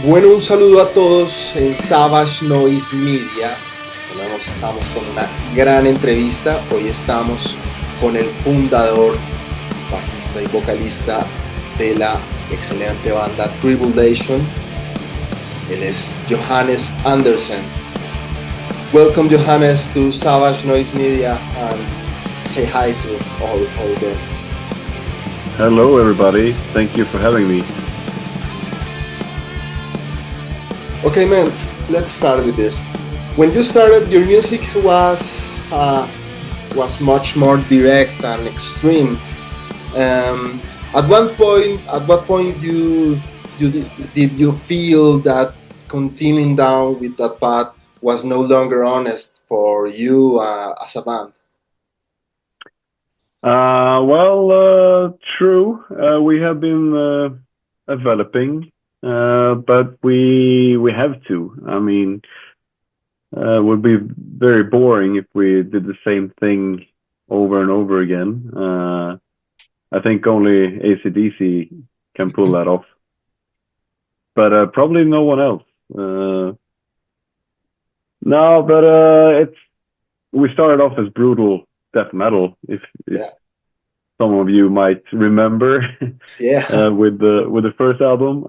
Bueno, un saludo a todos en Savage Noise Media. Estamos con una gran entrevista. Hoy estamos con el fundador, bajista y vocalista de la excelente banda Tribulation. Él es Johannes Andersson. Welcome, Johannes, to Savage Noise Media, and say hi to all guests. Hello, everybody. Thank you for having me. Okay, man, let's start with this. When you started, your music was much more direct and extreme. At what point did you feel that continuing down with that path was no longer honest for you as a band? True. We have been developing, but we have to. I mean, it would be very boring if we did the same thing over and over again. I think only AC/DC can pull that off, but probably no one else. No, but we started off as brutal death metal, if some of you might remember. With the first album,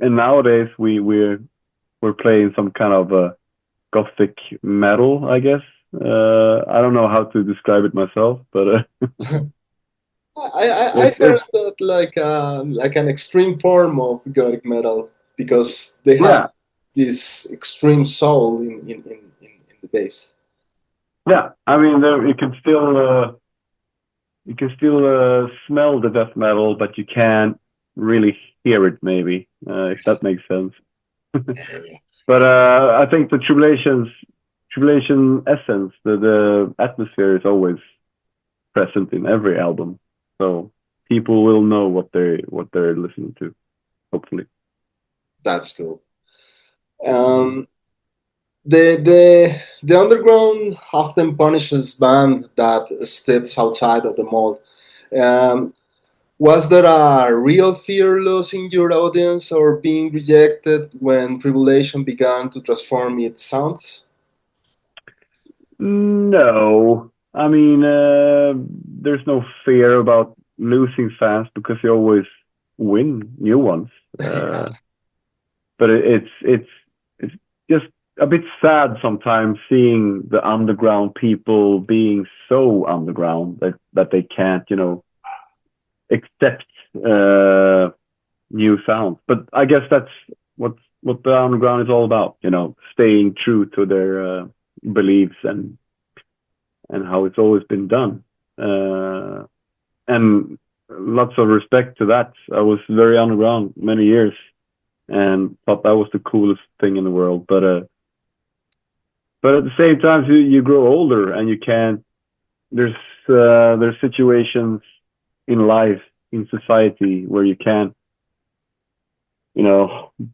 and nowadays we're playing some kind of gothic metal, I guess. I don't know how to describe it myself, but I heard that like an extreme form of gothic metal, because they have this extreme soul in the bass. Yeah, I mean, you can still smell the death metal, but you can't really hear it, maybe, if that makes sense. But I think the tribulation essence, the atmosphere is always present in every album, so people will know what they're listening to, hopefully. That's cool. The underground often punishes band that steps outside of the mold. Was there a real fear losing your audience or being rejected when Tribulation began to transform its sounds? No, I mean, there's no fear about losing fans, because you always win new ones. But it's just a bit sad sometimes seeing the underground people being so underground that they can't, accept new sounds. But I guess that's what the underground is all about, staying true to their beliefs and how it's always been done. And lots of respect to that. I was very underground many years and thought that was the coolest thing in the world. But at the same time, you grow older and you can't. There's situations in life, in society, where you can't,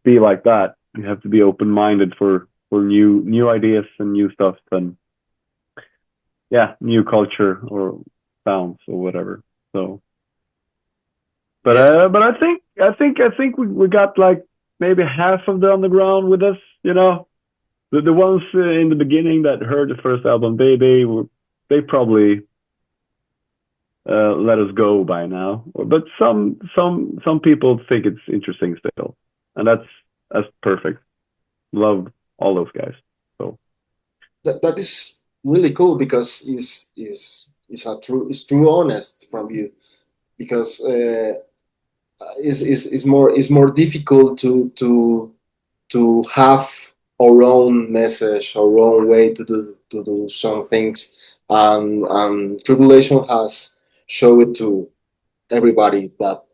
be like that. You have to be open-minded for new ideas and new stuff, and new culture or sounds or whatever. So, but I think we got like maybe half of the underground with us. The ones in the beginning that heard the first album, they probably let us go by now. But some people think it's interesting still, and that's perfect. Love all those guys. So that is really cool, because it's true honest from you, because it's more difficult to have our own message, our own way to do some things, and Tribulation has showed it to everybody that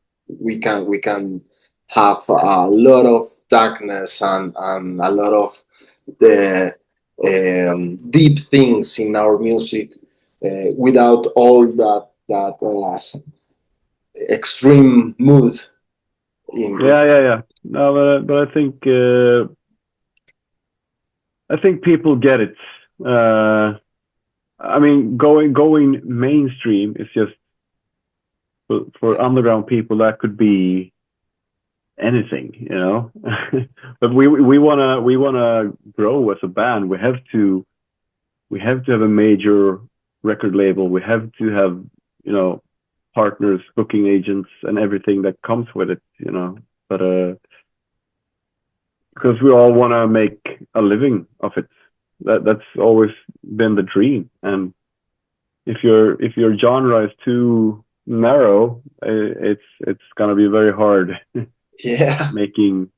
we can have a lot of darkness and a lot of the deep things in our music, without all that extreme mood. Yeah. No, but I think people get it. I mean, going mainstream is just for underground people. That could be anything, you know. But we wanna grow as a band. We have to have a major record label. We have to have, you know, partners, booking agents, and everything that comes with it, you know. But because we all want to make a living of it. That's always been the dream. And if your genre is too narrow, it's gonna be very hard Yeah, making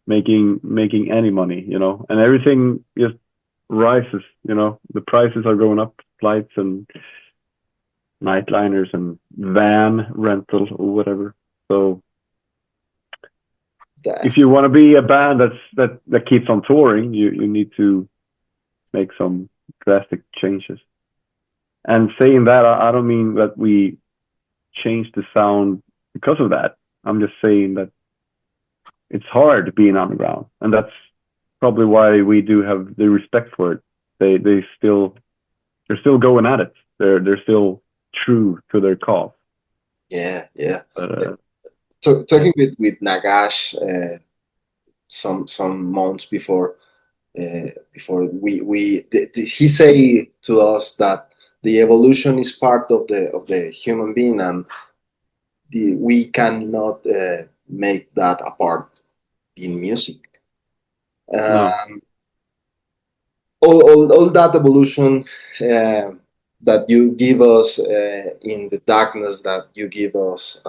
making any money, you know. And everything just rises, you know. The prices are going up, flights and nightliners and van rental or whatever. So if that, you want to be a band that keeps on touring, you need to make some drastic changes. And saying that, I don't mean that we change the sound because of that. I'm just saying that it's hard being underground, and that's probably why we do have the respect for it. They're still going at it. They're still true to their cause. yeah, yeah. But yeah, Talking with Nagash some months before he say to us that the evolution is part of the human being, and we cannot make that apart in music. no, Um, all that evolution uh, that you give us in the darkness that you give us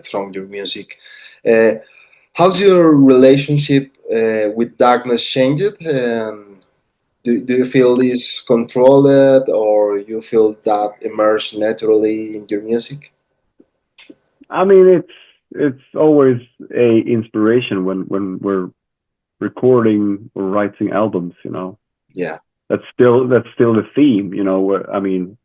from your music. Uh, how's your relationship with darkness changed? Do you feel this controlled, or you feel that immersed naturally in your music? I mean it's always a inspiration when we're recording or writing albums. You know, Yeah, that's still the theme. You know, I mean,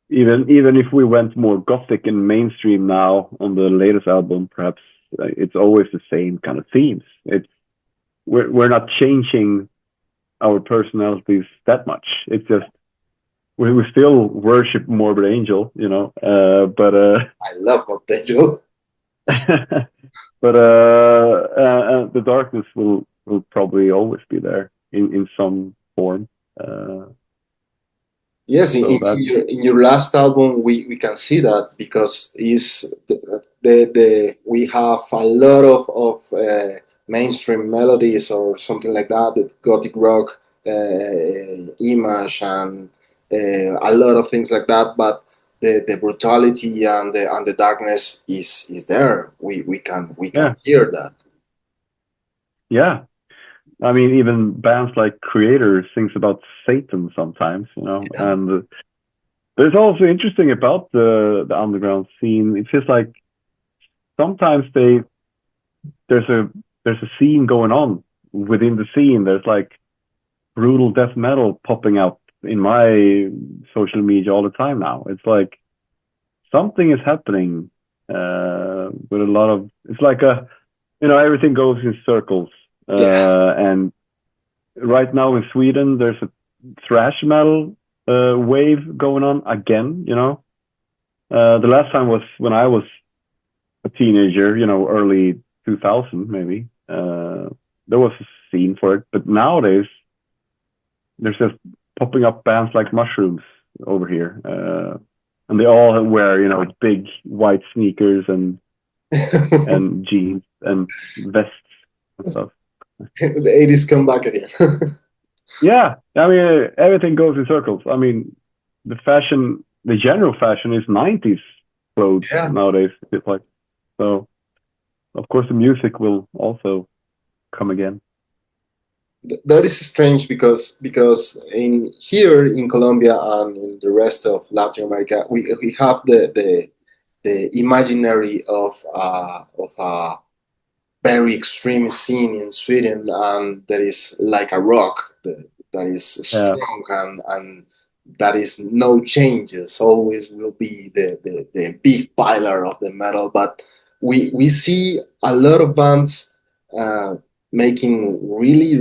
even if we went more gothic and mainstream now on the latest album, perhaps it's always the same kind of themes. We're not changing our personalities that much. It's just we still worship Morbid Angel, you know, but I love Montejo. but the darkness will probably always be there in some form. Uh, Yes, so that in your last album, we can see that because is we have a lot of mainstream melodies or something like that, the gothic rock image, and a lot of things like that. But the brutality and the darkness is there. We can yeah, hear that. yeah. I mean, even bands like Creator sings about Satan sometimes, you know. Yeah, And there's also interesting about the underground scene. It feels like sometimes there's a there's a scene going on within the scene. There's like brutal death metal popping up in my social media all the time now. It's like something is happening with a lot of. It's like a everything goes in circles. yeah. And right now in Sweden, there's a thrash metal wave going on again. The last time was when I was a teenager. Early 2000 maybe. There was a scene for it, but nowadays there's just popping up bands like Mushrooms over here, and they all wear big white sneakers and The jeans and vests and stuff. 80s come back again. Yeah, I mean everything goes in circles. I mean the general fashion is 90s clothes Yeah. nowadays. It's like so. Of course, the music will also come again. That is strange because in here in Colombia and in the rest of Latin America, we have the imaginary of a very extreme scene in Sweden, and that is like a rock that is Yeah, strong, and that is no changes. Always will be the big pillar of the metal. But we see a lot of bands making really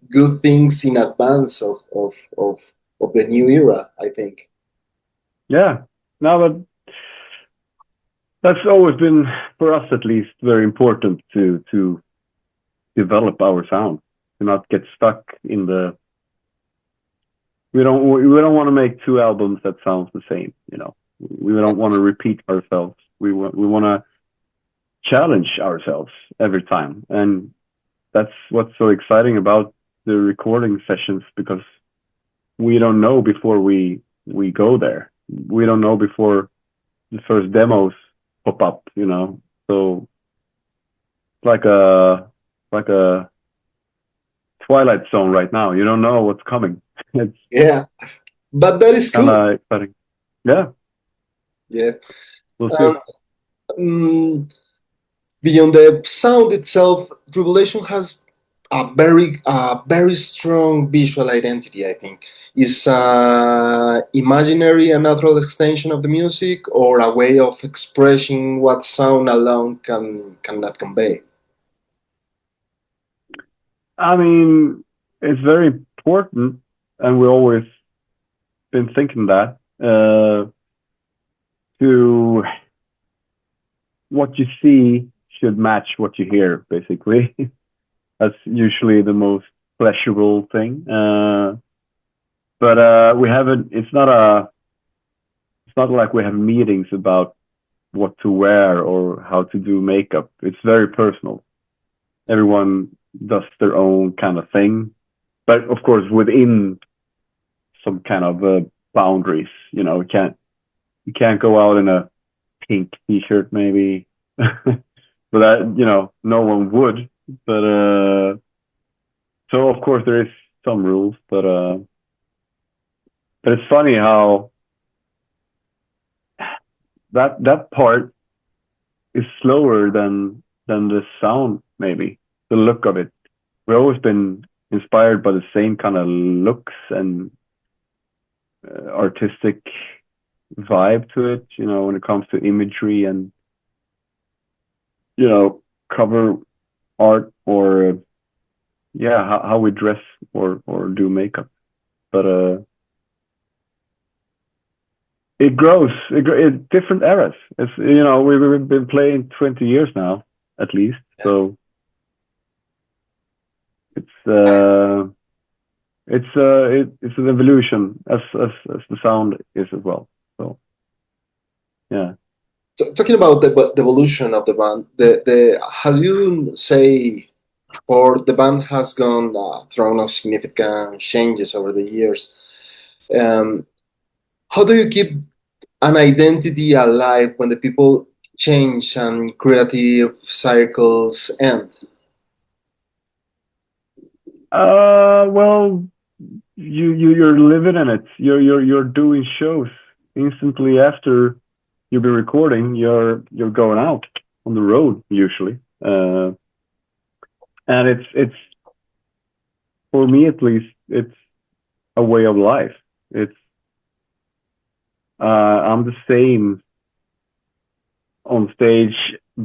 good things in advance of the new era, I think. yeah. No, but that's always been, for us at least, very important to develop our sound, to not get stuck in the. We don't want to make two albums that sounds the same. We don't want to repeat ourselves. We want to challenge ourselves every time, and that's what's so exciting about the recording sessions, because we don't know before we go there. We don't know before the first demos pop up. So it's like a twilight zone right now. You don't know what's coming. It's Yeah, but that is kind cool. of exciting. Yeah, Yeah. we'll see. Um, mm, Beyond the sound itself, Revelation has very strong visual identity. I think is imaginary a natural extension of the music, or a way of expressing what sound alone cannot convey. I mean, it's very important, and we always been thinking that to what you see should match what you hear. Basically, that's usually the most pleasurable thing. But we haven't. It's not a. It's not like we have meetings about what to wear or how to do makeup. It's very personal. Everyone does their own kind of thing, but of course within some kind of boundaries. You can't go out in a pink t-shirt maybe, but that no one would. But so of course there is some rules, but it's funny how that part is slower than the sound, maybe the look of it. We've always been inspired by the same kind of looks and artistic vibe to it, when it comes to imagery and cover art, or yeah, how we dress or do makeup. But it grows. Different eras. It's we've been playing 20 years now at least, so it's it's an evolution as the sound is as well. So yeah. Talking about the evolution of the band, the has you say, or the band has gone through significant changes over the years. Um, how do you keep an identity alive when the people change and creative cycles end? Well, you're living in it. You're doing shows instantly after you'll be recording. You're going out on the road usually, and it's for me at least, it's a way of life. It's I'm the same on stage,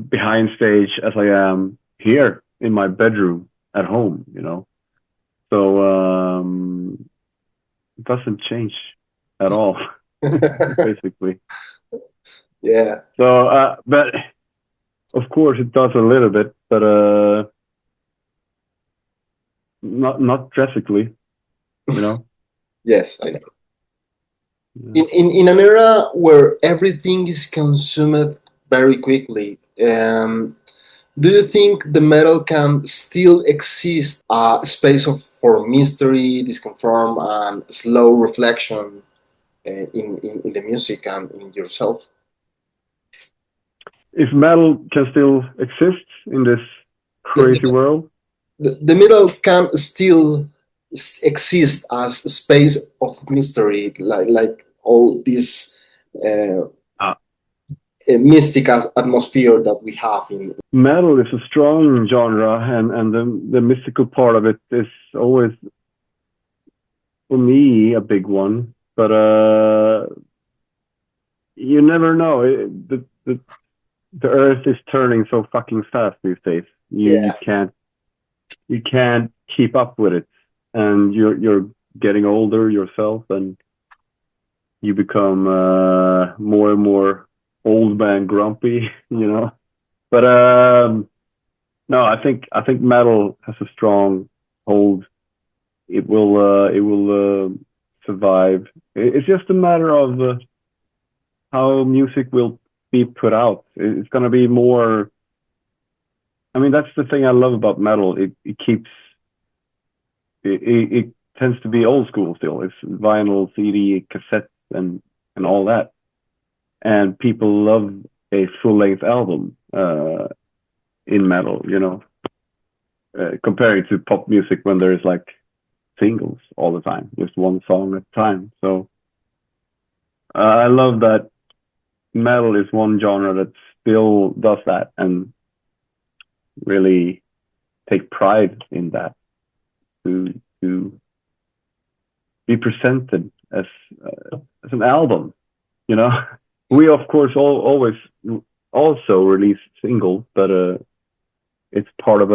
behind stage, as I am here in my bedroom at home. So it doesn't change at all, basically. Yeah. But of course it does a little bit, but not drastically, you know. Yes, I know. Yeah. In an era where everything is consumed very quickly, do you think the metal can still exist a space for mystery, disconfirm, and slow reflection in the music and in yourself? If metal can still exist in this The, crazy the, world, the metal can still exist as a space of mystery, like all this uh, uh, mystic atmosphere that we have in. metal is a strong genre, and the mystical part of it is always, for me, a big one. But you never know. The Earth is turning so fucking fast these days. You Yeah. can't keep up with it, and you're getting older yourself, and you become more and more old man grumpy, But no, I think metal has a strong hold. It will survive. It's just a matter of how music will be put out. It's gonna be more. I mean, that's the thing I love about metal. It keeps it tends to be old school still. It's vinyl, CD, cassette, and all that. And people love a full length album in metal. Comparing to pop music when there's like singles all the time, just one song at a time. So I love that metal is one genre that still does that and really take pride in that to be presented as an album. We of course always also release singles, but it's part of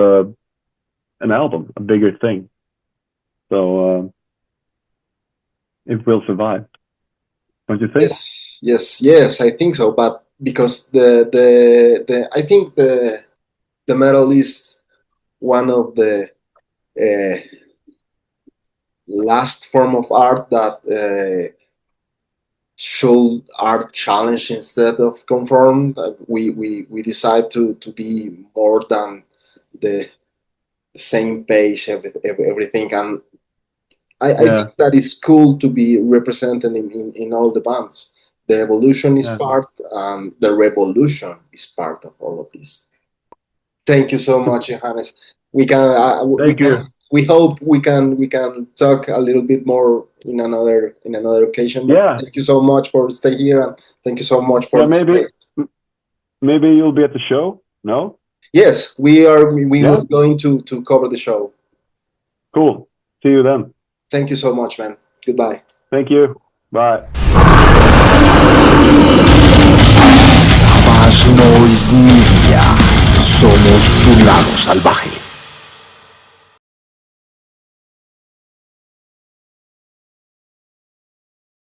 an album, a bigger thing. So it will survive, don't you think? Yes, I think so. But because the I think the metal is one of the uh, last form of art that should art challenge instead of conform. We decide to be more than the same page, everything, and I think Yeah, that is cool to be represented in all the bands. The evolution is yeah. part, the revolution is part of all of this. Thank you so much, Johannes. We Thank can you. we hope we can talk a little bit more in another occasion. But Yeah, thank you so much for stay here, and thank you so much for yeah. the Maybe space. maybe you'll be at the show. No? Yes, we are. We Yeah. will going to cover the show. Cool. See you then. Thank you so much, man. Goodbye. Thank you. Bye. Savage Noise Media. Somos tu lado salvaje.